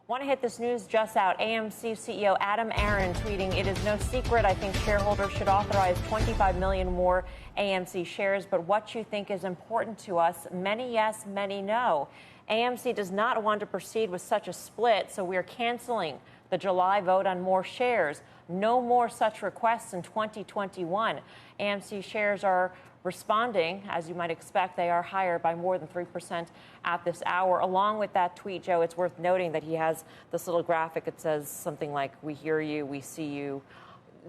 Want to hit this news just out. AMC CEO Adam Aron tweeting, "It is no secret I think shareholders should authorize 25 million more AMC shares, but what you think is important to us, many yes, many no. AMC does not want to proceed with such a split, so we are canceling the July vote on more shares. No more such requests in 2021. AMC shares are responding, as you might expect. They are higher by more than 3% at this hour." Along with that tweet, Joe, it's worth noting that he has this little graphic. It says something like, "We hear you, we see you."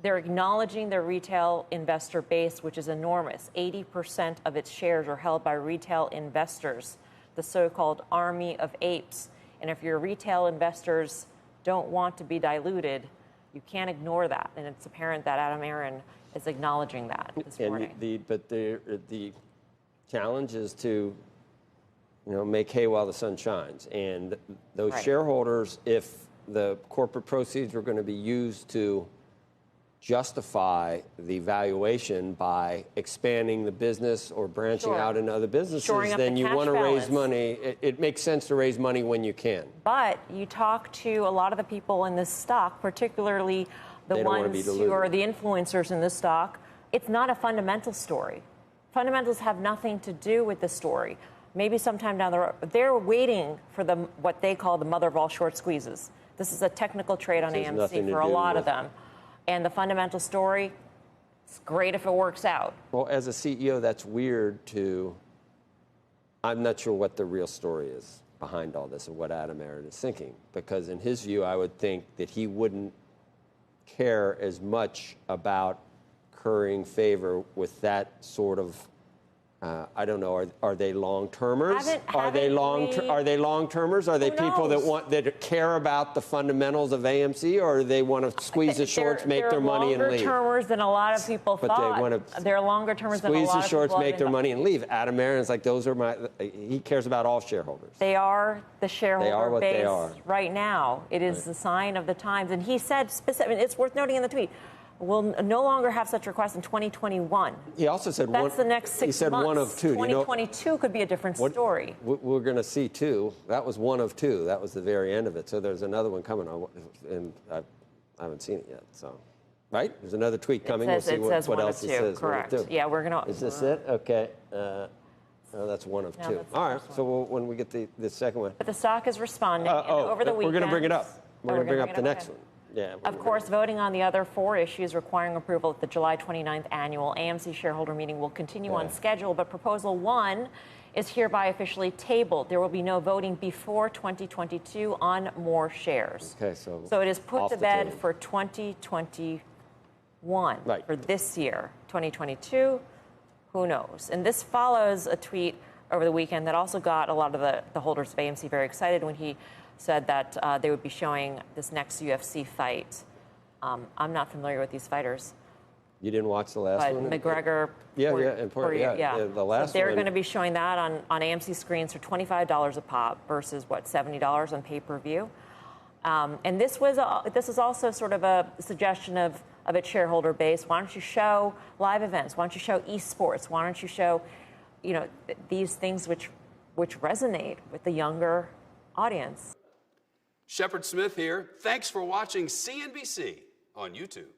They're acknowledging their retail investor base, which is enormous. 80% of its shares are held by retail investors, the so-called army of apes. And if your retail investors don't want to be diluted, you can't ignore that. And it's apparent that Adam Aron is acknowledging that this morning. But the challenge is to, make hay while the sun shines. And those shareholders, if the corporate proceeds were going to be used to justify the valuation by expanding the business or branching out into other businesses, then you want to raise money. It makes sense to raise money when you can. But you talk to a lot of the people in this stock, particularly the ones who are the influencers in this stock, it's not a fundamental story. Fundamentals have nothing to do with the story. Maybe sometime down the road, they're waiting for what they call the mother of all short squeezes. This is a technical trade on AMC for a lot of them. And the fundamental story, it's great if it works out. Well, as a CEO, that's weird I'm not sure what the real story is behind all this and what Adam Aron is thinking. Because in his view, I would think that he wouldn't care as much about currying favor with that sort of, I don't know, are they long-termers? Are they long-termers? Are they people that care about the fundamentals of AMC, or do they want to squeeze the shorts, make their money and leave? They're longer-termers than a lot of people thought. They're longer-termers than a lot of people. Squeeze the shorts, make their money and leave. Adam Aron's like, he cares about all shareholders. They are the shareholder base right now. It is the sign of the times. And he said, it's worth noting in the tweet, we'll no longer have such requests in 2021. He also said that's the next 6 months. He said one of two. 2022 could be a different story. We're going to see two. That was one of two. That was the very end of it. So there's another one coming, and I haven't seen it yet. So, right? There's another tweet coming. We'll see what else it says. Correct. Yeah, we're going to. Is this it? Okay. That's one of two. All right. So when we get the second one. But the stock is responding over the weekend. We're going to bring it up. We're going to bring up the next one. Yeah, of course, voting on the other 4 issues requiring approval at the July 29th annual AMC shareholder meeting will continue on schedule, but Proposal 1 is hereby officially tabled. There will be no voting before 2022 on more shares. Okay, so it is put to bed for 2021, for this year. 2022, who knows? And this follows a tweet over the weekend that also got a lot of the holders of AMC very excited when he said that they would be showing this next UFC fight. I'm not familiar with these fighters. You didn't watch the last one? McGregor. The last one. They're going to be showing that on AMC screens for $25 a pop versus, $70 on pay-per-view. And this is also sort of a suggestion of its shareholder base. Why don't you show live events? Why don't you show esports? Why don't you show, these things which resonate with the younger audience? Shepard Smith here. Thanks for watching CNBC on YouTube.